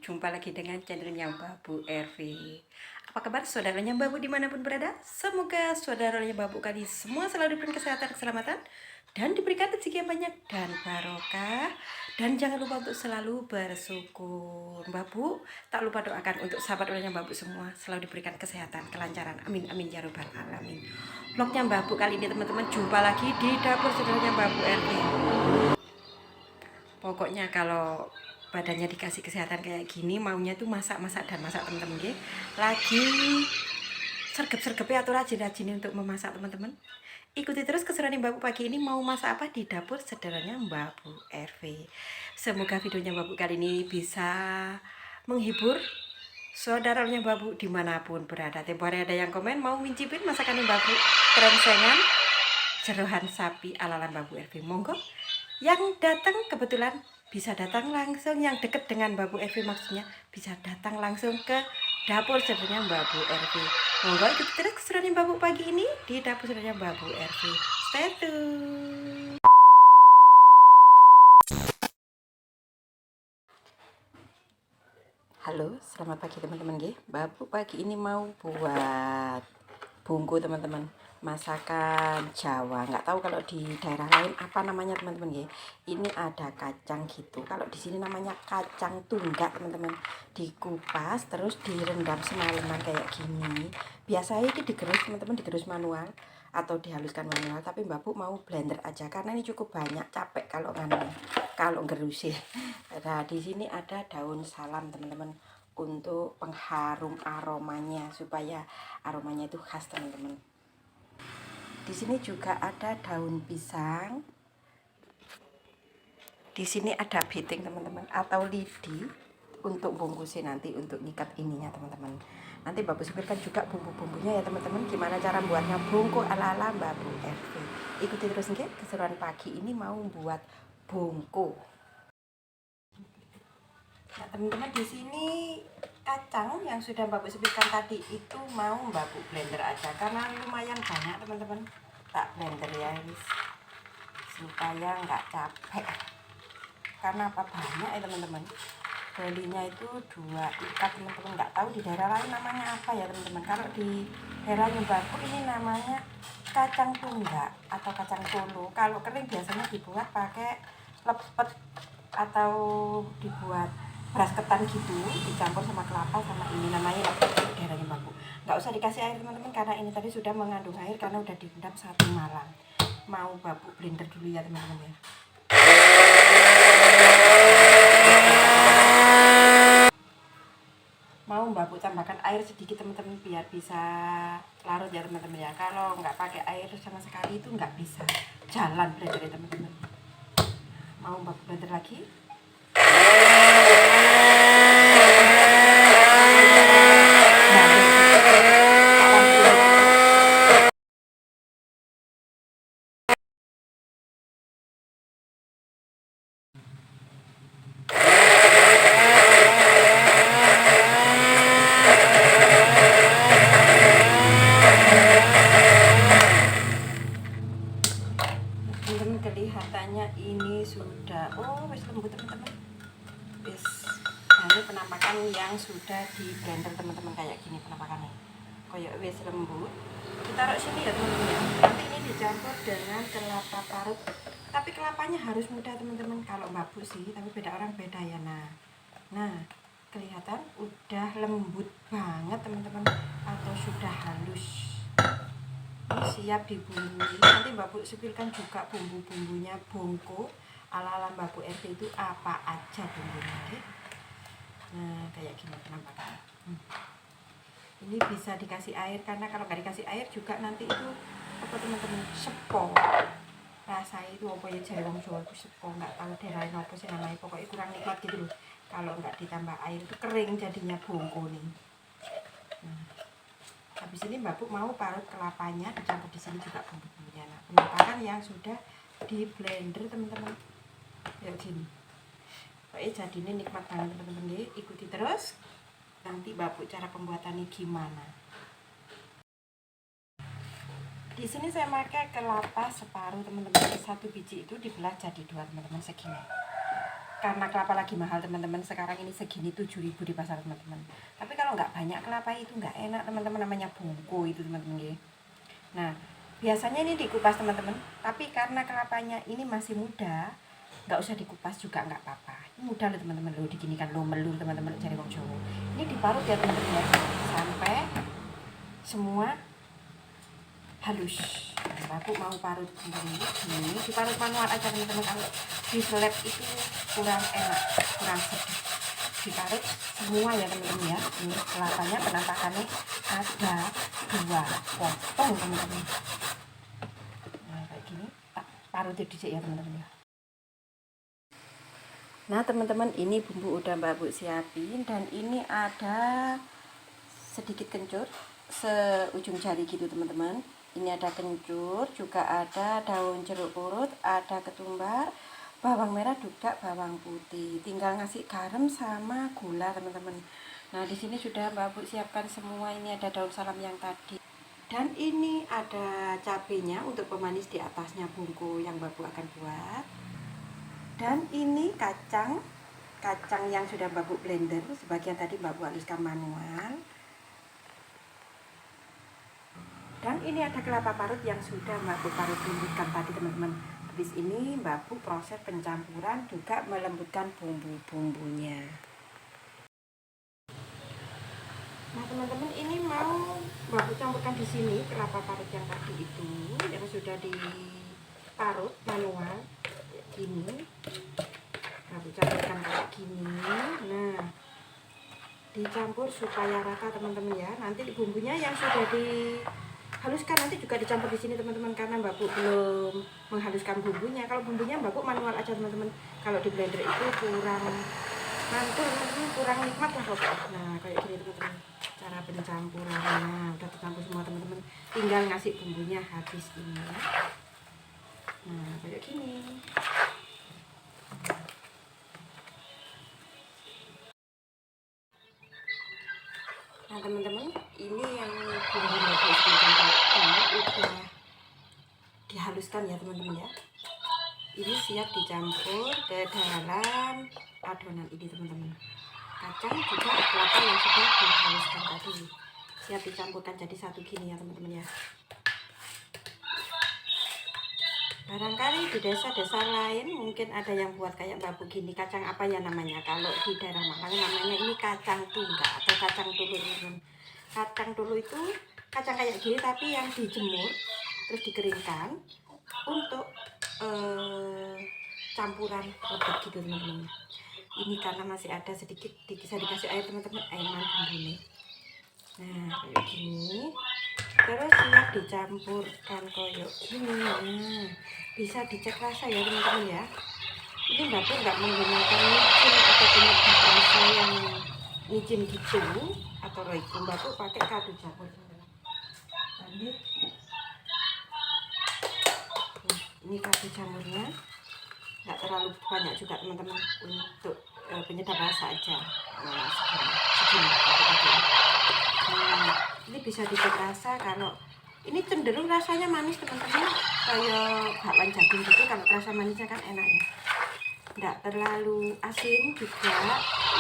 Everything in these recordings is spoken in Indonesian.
Jumpa lagi dengan channelnya Babu RV. Apa kabar saudaranya Babu dimanapun berada? Semoga saudaranya Babu kali semua selalu diberikan kesehatan, keselamatan, dan diberikan rezeki yang banyak dan barokah. Dan jangan lupa untuk selalu bersyukur. Babu tak lupa doakan untuk sahabat saudaranya Babu semua selalu diberikan kesehatan, kelancaran. Amin amin ya robbal alamin. Vlognya Babu kali ini teman-teman, jumpa lagi di dapur saudaranya Babu RV. Pokoknya kalau badannya dikasih kesehatan kayak gini, maunya tuh masak-masak dan masak teman-teman ya. Lagi sergap-sergapnya atau rajin-rajin untuk memasak teman-teman. Ikuti terus keseruan Mbak Bu pagi ini mau masak apa di dapur sederhananya Mbak Bu RV. Semoga videonya Mbak Bu kali ini bisa menghibur saudaranya Mbak Bu dimanapun berada. Tempo hari ada yang komen mau mencipin masakan Mbak Bu kerengsengan jerohan sapi ala Mbak Bu RV. Monggo yang datang kebetulan bisa datang langsung, yang deket dengan Mbak Bu RV maksudnya bisa datang langsung ke dapur sederhana Mbak Bu RV. Monggo ikut terus keseruan Mbak Bu pagi ini di dapur sederhana Mbak Bu RV. Stay tune. Halo, selamat pagi teman-teman nggih. Mbak Bu pagi ini mau buat bungku teman-teman, masakan Jawa. Nggak tahu kalau di daerah lain apa namanya teman-teman ya. Ini ada kacang gitu, kalau di sini namanya kacang tunggak teman-teman. Dikupas terus direndam semalaman kayak gini. Biasanya ini digerus teman-teman, digerus manual atau dihaluskan manual, tapi Mbak Bu mau blender aja karena ini cukup banyak, capek kalau gerus ya. Nah di sini ada daun salam teman-teman untuk pengharum aromanya, supaya aromanya itu khas teman-teman. Di sini juga ada daun pisang. Di sini ada biting teman-teman atau lidi untuk bungkusnya nanti, untuk ngikat ininya teman-teman. Nanti Bapak sebutkan juga bumbu-bumbunya ya teman-teman, gimana cara buatnya bungku ala-ala Mbak Bu RV. Ikuti terus nggih, keseruan pagi ini mau buat bungku. Nah teman-teman, di sini kacang yang sudah Mbak Bu sebutkan tadi itu mau Mbak Bu blender aja karena lumayan banyak teman-teman. Tak blender ya guys, supaya nggak capek. Karena apa, banyak ya teman-teman. Belinya itu 2 ikat teman-teman. Nggak tahu di daerah lain namanya apa ya teman-teman. Kalau di daerah Mbak Bu ini namanya kacang tunggak atau kacang polo. Kalau kering biasanya dibuat pakai lepet atau dibuat beras ketan gitu, dicampur sama kelapa sama ini, namanya daerahnya Mbak Bu. Nggak usah dikasih air teman-teman karena ini tadi sudah mengandung air karena udah direndam 1 malam. Mau Mbak Bu blender dulu ya teman-teman ya. Mau Mbak Bu tambahkan air sedikit teman-teman biar bisa larut ya teman-teman ya. Kalau nggak pakai air sama sekali itu nggak bisa jalan blender ya teman-teman. Mau Mbak Bu blender lagi. Teman-teman kelihatannya ini sudah wis lembut teman-teman. Wis ini penampakan yang sudah di blender teman-teman, kayak gini penampakannya. Kayak wis lembut. Kita taruh sini ya teman-teman ya. Nanti ini dicampur dengan kelapa parut. Tapi kelapanya harus muda teman-teman. Kalau Mbak Bu sih, tapi beda orang beda ya. Nah, kelihatan udah lembut banget teman-teman, atau sudah halus. Ini siap dibumbui. Nanti Mbak Bu sebutkan juga bumbu-bumbunya bungku ala-ala Mbak Bu RV itu apa aja bumbunya. Okay? Nah kayak gini penampakan. Ini bisa dikasih air karena kalau nggak dikasih air juga nanti itu apa teman-teman, sepo. Rasanya itu apa ya, jare wong Jawa itu sepo, nggak tahu daerah apa sih namanya, pokoknya kurang nikmat gitu loh. Kalau nggak ditambah air itu kering jadinya bungku nih. Nah, habis ini Mbak Bu mau parut kelapanya dicampur di sini juga bumbu-bumbunya. Nah, penampakan yang sudah di blender teman-teman. Ya gini. Pokoknya jadi ini nikmat banget teman-teman deh. Ikuti terus nanti Mbak Bu cara pembuatannya gimana. Di sini saya pakai kelapa separuh teman-teman. 1 biji itu dibelah jadi 2 teman-teman, segini. karena kelapa lagi mahal teman-teman, sekarang ini segini 7.000 di pasar teman-teman. Tapi kalau nggak banyak kelapa itu nggak enak teman-teman, namanya bungku itu teman-teman ya. Nah biasanya ini dikupas teman-teman, tapi karena kelapanya ini masih muda, nggak usah dikupas juga nggak apa-apa. Ini mudah loh teman-teman, loh diginikan loh, melur teman-teman, cari wong Jawa. Ini diparut ya teman-teman ya, sampai semua halus. Nah, aku mau parut ini diparut manual aja teman-teman, kalau di seleb itu kurang enak, kurang sedih. Diparut semua ya teman-teman ya. Ini kelapanya penampakannya ada 2 potong teman-teman. Nah kayak gini tak parut dicek ya teman-teman ya. Nah teman-teman, ini bumbu udah Mbak Bu siapin, dan ini ada sedikit kencur seujung jari gitu teman-teman. Ini ada kencur, juga ada daun jeruk purut, ada ketumbar, bawang merah, juga bawang putih. Tinggal ngasih garam sama gula teman-teman. Nah di sini sudah Mbak Bu siapkan semua. Ini ada daun salam yang tadi, dan ini ada cabenya untuk pemanis di atasnya bungku yang Mbak Bu akan buat. Dan ini kacang yang sudah Mbak Bu blender, sebagian tadi Mbak Bu haluskan manual. Dan ini ada kelapa parut yang sudah Mbak Bu parut lembutkan tadi teman-teman. Habis ini Mbak Bu proses pencampuran, juga melembutkan bumbu-bumbunya. Nah teman-teman, ini mau Mbak Bu campurkan di sini kelapa parut yang tadi itu, yang sudah diparut manual gini. Mbak Bu campurkan kayak gini. Nah dicampur supaya rata teman-teman ya. Nanti bumbunya yang sudah dihaluskan nanti juga dicampur di sini teman-teman, karena Mbak Bu belum menghaluskan bumbunya. Kalau bumbunya Mbak Bu manual aja teman-teman, kalau di blender itu kurang mantul teman-teman, kurang nikmat lah pokoknya. Nah kayak gini teman-teman cara pencampurannya, udah tercampur semua teman-teman, tinggal ngasih bumbunya habis ini ya. Nah kayak gini. Nah teman-teman, ini yang bumbu Mbak Bu udah dihaluskan ya teman-teman ya. Ini siap dicampur ke dalam adonan ini teman-teman. Kacang juga kelapa yang sudah dihaluskan tadi siap dicampurkan jadi satu gini ya teman-teman ya. Barangkali di desa-desa lain mungkin ada yang buat kayak Mbak Bu gini, kacang apa ya namanya, kalau di daerah Malang namanya ini kacang tunggak atau kacang tulu teman-teman. Kacang tulu itu kacang kayak gini tapi yang dijemur terus dikeringkan untuk campuran lebet gitu teman-teman. Ini karena masih ada sedikit, bisa dikasih air teman-teman, air bumbu ini. Nah kayak gini, terus siap dicampurkan koyok gini. Nah bisa dicek rasa ya teman-teman ya. Ini Mbak Bu nggak menggunakan micin atau penyedap rasa yang micin gitu atau roiko. Mbak Bu pakai kaldu jamur teman-teman. Nah, ini kaldu jamurnya nggak terlalu banyak juga teman-teman, untuk penyedap rasa aja. Nah segini. Nah ini bisa dicek rasa, kalau ini cenderung rasanya manis teman-teman, kayak bakwan jagung gitu. Kalau rasa manisnya kan enak ya, nggak terlalu asin juga,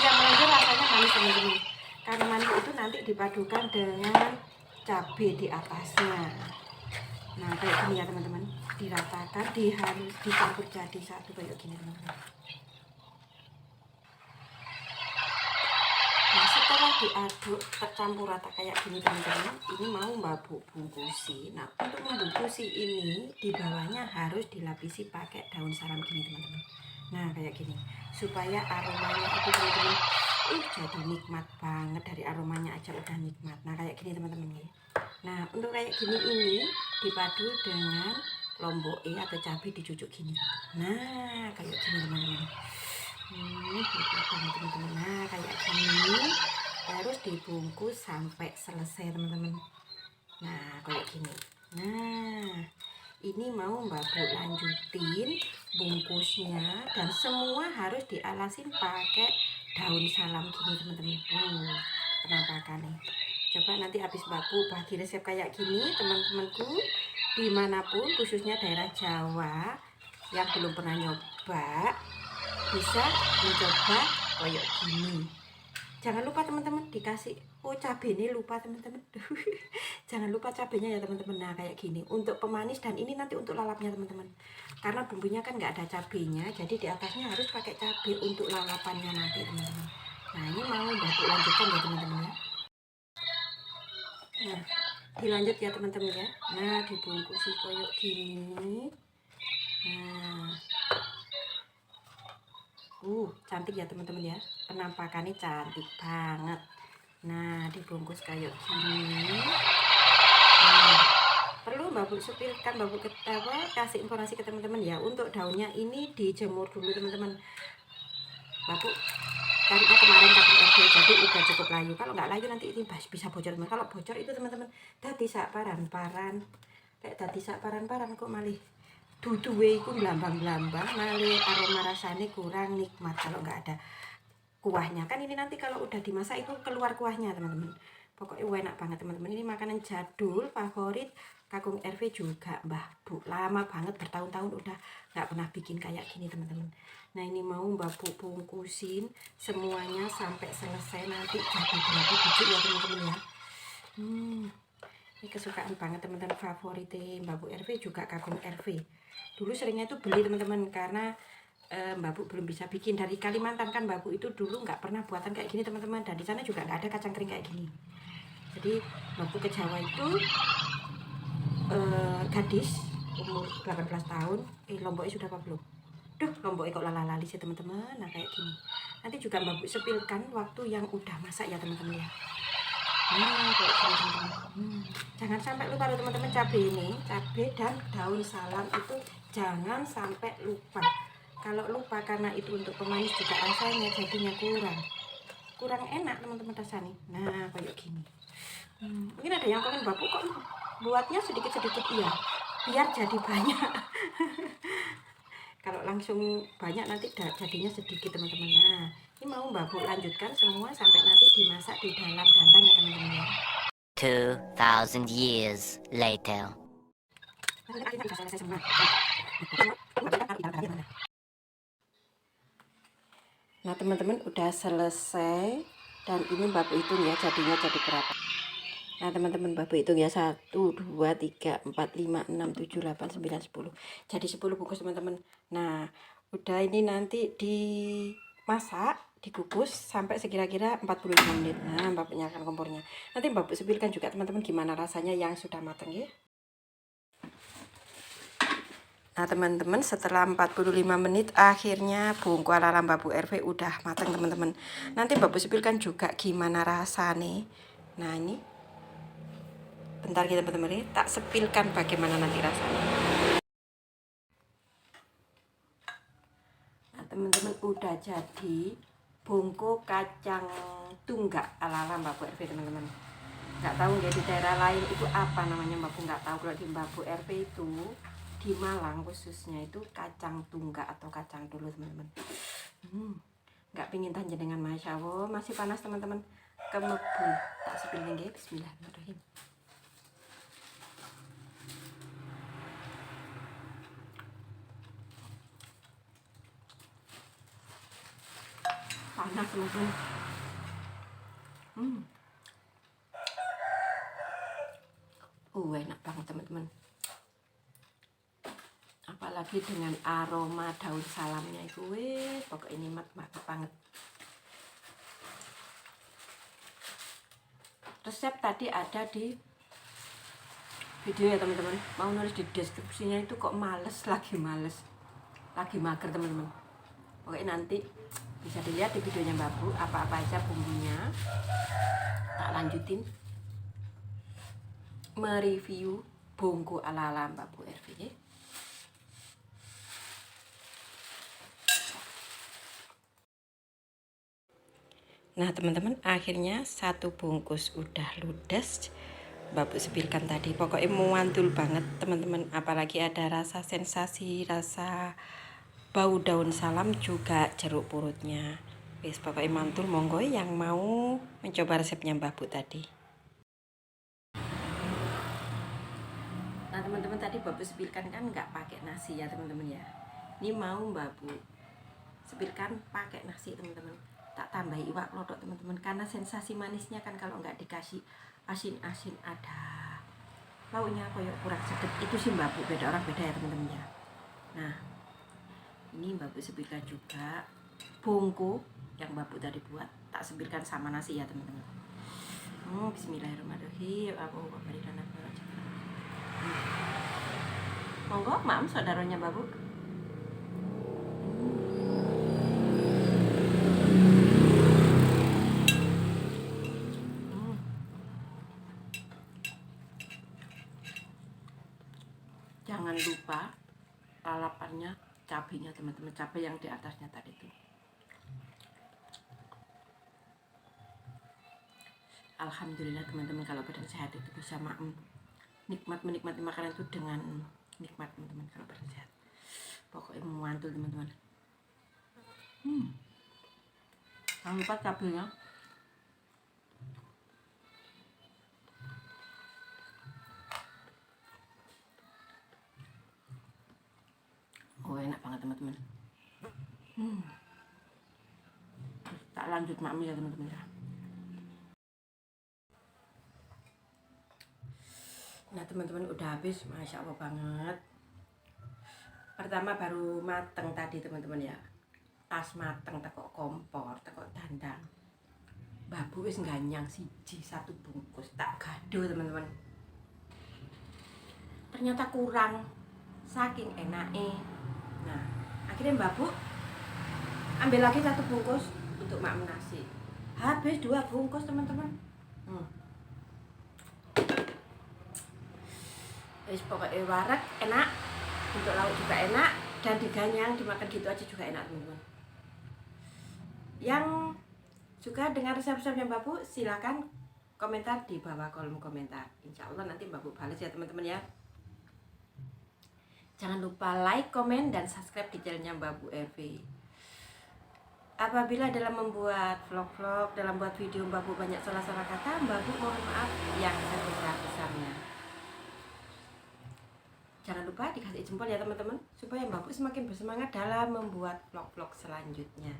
yang menonjol rasanya manis teman-teman. Karena manis itu nanti dipadukan dengan cabai di atasnya. Nah kayak gini ya teman-teman, diratakan, dicampur jadi satu kayak gini teman-teman. Nah setelah diaduk tercampur rata kayak gini teman-teman, ini mau Mbak Bu bungkusi. Nah untuk membungkusi ini di bawahnya harus dilapisi pakai daun salam gini teman-teman. Nah kayak gini, supaya aromanya itu teman-teman jadi nikmat banget, dari aromanya aja udah nikmat. Nah kayak gini teman-teman ya. Nah untuk kayak gini ini dipadu dengan lombok atau cabai dicucuk gini. Nah kayak gini teman-teman. Nikmat banget teman-teman. Nah kayak gini harus dibungkus sampai selesai teman-teman. Nah kayak gini. Nah ini mau Mbak Bu lanjutin bungkusnya, dan semua harus dialasin pakai daun salam gini teman-teman. Penampakan nih, coba nanti habis Mbak Bu bagi resep kayak gini teman-temanku dimanapun, khususnya daerah Jawa yang belum pernah nyoba, bisa mencoba koyok gini. Jangan lupa teman-teman dikasih cabai ini, lupa teman-teman. Jangan lupa cabenya ya teman-teman. Nah kayak gini untuk pemanis, dan ini nanti untuk lalapnya teman-teman, karena bumbunya kan nggak ada cabenya, jadi di atasnya harus pakai cabai untuk lalapannya nanti teman-teman. Nah ini mau Mbak lanjutkan ya teman-teman ya. Nah dilanjut ya teman-teman ya. Nah dibungkusi koyok gini. Nah cantik ya teman-teman ya, penampakannya cantik banget. Nah dibungkus kayak gini. Nah, perlu Mbak Bu sepilkan, Mbak Bu kasih informasi ke teman-teman ya, untuk daunnya ini dijemur dulu teman-teman. Mbak Bu karena kemarin kapur RG jadi udah cukup layu, kalau nggak layu nanti ini bisa bocor teman. Kalau bocor itu teman-teman dadi sak paran-paran, kayak dadi sak paran-paran kok malih duduwe iku blambang-blambang, malih aroma rasanya kurang nikmat kalau nggak ada kuahnya. Kan ini nanti kalau udah dimasak itu keluar kuahnya teman-teman. Pokoknya enak banget teman-teman. Ini makanan jadul favorit Kakung RV juga Mbah Bu. Lama banget, bertahun-tahun udah nggak pernah bikin kayak gini teman-teman. Nah ini mau Mbah Bu bungkusin semuanya sampai selesai, nanti jadi berapa biji ya teman-teman ya. Ini kesukaan banget teman-teman, favoritnya Mbak Bu RV juga Kakung RV. Dulu seringnya itu beli teman-teman, karena Mbak Bu belum bisa bikin. Dari Kalimantan kan Mbak Bu itu dulu nggak pernah buatan kayak gini teman-teman, dan di sana juga nggak ada kacang kering kayak gini. Jadi Mbak Bu ke Jawa itu gadis umur 18 tahun. Lomboknya sudah apa belum? Duh, lomboknya kok lala-lali sih teman-teman. Nah kayak gini nanti juga Mbak Bu sepilkan waktu yang udah masak ya teman-teman ya. Nah kayak gini teman-teman. Jangan sampai lupa loh teman-teman, cabai ini, cabai dan daun salam itu jangan sampai lupa. Kalau lupa karena itu untuk pemanis juga rasanya jadinya kurang enak teman-teman rasanya. Nah kayak gini. Mungkin ada yang komen, Bapak kok buatnya sedikit-sedikit, iya biar jadi banyak. Kalau langsung banyak nanti jadinya sedikit teman-teman. Nah ini mau Mbak Bu lanjutkan semua sampai nanti dimasak di dalam dandang ya teman-teman ya. 2000 years later. Nah teman-teman udah selesai, dan ini Mbak Bu hitung ya jadinya jadi berapa. Nah teman-teman Mbak Bu hitung ya, 1, 2, 3, 4, 5, 6, 7, 8, 9, 10. Jadi 10 bungkus teman-teman. Nah udah ini nanti dimasak, dikukus sampai sekira-kira 45 menit. Nah Mbak Bu nyalakan kompornya. Nanti Mbak Bu sepilkan juga teman-teman gimana rasanya yang sudah matang ya. Nah teman-teman setelah 45 menit akhirnya bungku ala Mbak Bu RV udah matang teman-teman. Nanti Mbak Bu sepilkan juga gimana rasanya. Nah ini bentar kita teman-teman, ini tak sepilkan bagaimana nanti rasanya. Nah teman-teman udah jadi bungku kacang tunggak ala Mbak Bu RV teman-teman. Nggak tahu ya di daerah lain itu apa namanya Mbak Bu, nggak tahu. Kalau di Mbak Bu RV itu di Malang khususnya itu kacang tunggak atau kacang dulu teman-teman. Nggak pingin tanya dengan Masya Allah, masih panas teman-teman, kemebu. Tak sepilin ya, bismillahirrahmanirrahim. Panas teman-teman. Enak banget teman-teman, apalagi dengan aroma daun salamnya itu, pokoknya nikmat banget. Resep tadi ada di video ya teman-teman, mau nulis di deskripsinya itu kok lagi mager teman-teman. Pokoknya nanti bisa dilihat di videonya Mbak Bu apa-apa aja bumbunya, tak lanjutin mereview bungku ala Mbak Bu RV ya. Nah teman-teman akhirnya satu bungkus udah ludes, Mbak Bu sepilkan tadi. Pokoknya mantul banget teman-teman, apalagi ada rasa sensasi, rasa bau daun salam juga jeruk purutnya. Wis pokoknya mantul. Monggo yang mau mencoba resepnya Mbak Bu tadi. Nah teman-teman tadi Mbak Bu sepilkan kan nggak pakai nasi ya teman-teman ya. Ini mau Mbak Bu Sebirkan pakai nasi teman-teman, tak tambahi iwak lodok teman-teman, karena sensasi manisnya kan kalau nggak dikasih asin-asin ada lauknya koyok kurang sedap itu sih Mbak Bu, beda orang beda ya teman-teman ya. Nah ini Mbak Bu sebirkan juga bungku yang Mbak Bu tadi buat, tak sebirkan sama nasi ya teman-teman. Bismillahirrahmanirrahim. Monggo maam saudaranya Mbak Bu. Jangan lupa lalapannya, cabenya teman-teman, cabai yang di atasnya tadi itu. Alhamdulillah teman-teman, kalau badan sehat itu bisa menikmati makanan itu dengan nikmat teman-teman kalau badan sehat. Pokoknya mantul teman-teman. Jangan lupa cabenya. Oh enak banget teman-teman. Tak lanjut mami ya teman-teman ya. Nah teman-teman udah habis, masya Allah banget. Pertama baru mateng tadi teman-teman ya, pas mateng tekok kompor, tekok dandang. Mbak Bu wis ganyang siji satu bungkus, tak gado teman-teman. Ternyata kurang, saking enaknya. Nah akhirnya Mbak Bu ambil lagi satu bungkus untuk mak nasi. Habis 2 bungkus teman-teman. Wis pokoknya wareg enak, untuk lauk juga enak, dan diganyang dimakan gitu aja juga enak teman-teman. Yang suka dengan resep-resepnya Mbak Bu silakan komentar di bawah kolom komentar. Insya Allah nanti Mbak Bu balas ya teman-teman ya. Jangan lupa like, komen, dan subscribe di channelnya Mbak Bu RV. Apabila dalam membuat vlog-vlog, dalam buat video Mbak Bu banyak salah-salah kata, Mbak Bu mohon maaf yang sebesar-besarnya. Jangan lupa dikasih jempol ya teman-teman, supaya Mbak Bu semakin bersemangat dalam membuat vlog-vlog selanjutnya.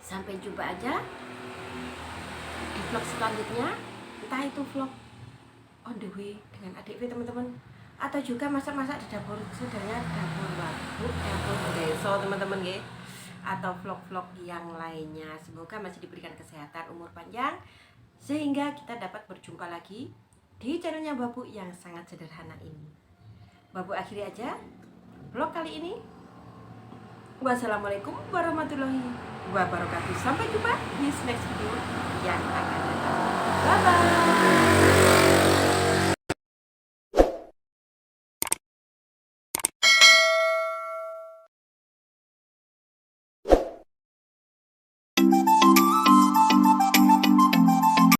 Sampai jumpa aja di vlog selanjutnya, entah itu vlog on the way dengan adik teman-teman, atau juga masak-masak di dapur saudaranya, dapur Mbak Bu, dapur desa teman-teman ya, atau vlog-vlog yang lainnya. Semoga masih diberikan kesehatan, umur panjang, sehingga kita dapat berjumpa lagi di channelnya Mbak Bu yang sangat sederhana ini. Mbak Bu akhiri aja vlog kali ini. Wassalamualaikum warahmatullahi wabarakatuh. Sampai jumpa di next video.